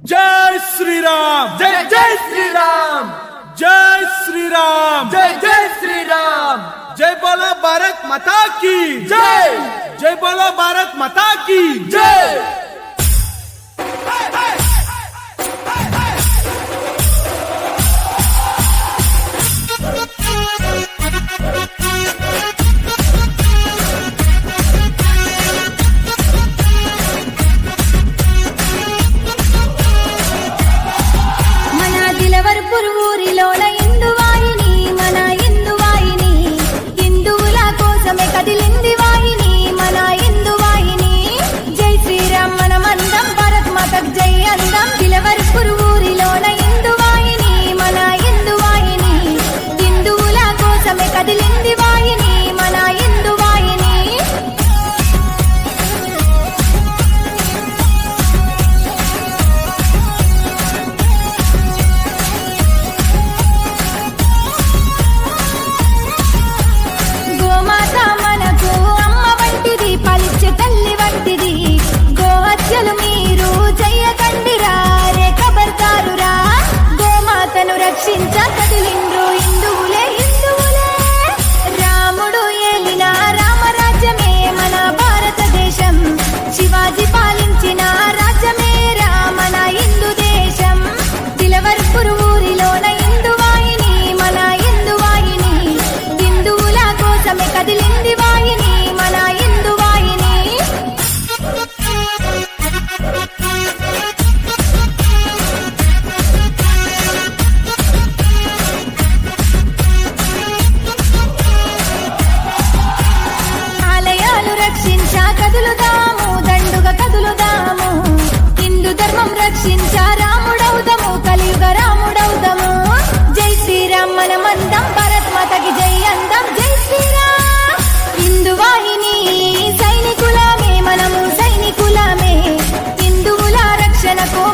जय श्री राम, जय जय श्री राम, जय श्री राम, जय जय श्री राम। जय बोलो भारत माता की जय, जय बोलो भारत माता की जय। పురువూరిలోన ఇందువాయిని మన ఇందువాయిని హిందువుల కోసమే కదిలింది వాయిని మన ఇందువాయిని జై శ్రీరామ్ మనమందం భారత్ మాతకు జై అందం దిలవర్ పురువూరిలోన ఇందువాయిని మన ఇందువాయిని హిందువుల కోసమే కదిలింది వాయిని మన ఇందువాయిని తల్లి వంటిది గోహత్యలు మీరు చెయ్యకండిరా రే ఖబర్దారురా గోమాతను రక్షించ కదిలిండ్రు హిందువులే హిందువులే రాముడు ఏలిన రామరాజ్యమే మన భారతదేశం శివాజీ పాలించిన రాజ్యమే రా మన హిందూ దేశం దిలవర్ పురువూరిలోన ఇందువాయిని మన ఇందువాయిని హిందువుల కోసమే కదిలింది వాయిని మన ఇందువాయిని ఆలయాలు రక్షించ కదులుదాము దండుగా కదులుదాము హిందూ ధర్మం రక్షించ రాముడవుదము కలియుగ రాముడవుదము జై శ్రీరామ్ మనమందం భారత్ మాతకి జై అందం జై శ్రీరామ్ హిందువాహిని సైనికులమే మనము సైనికులమే హిందువుల రక్షణకు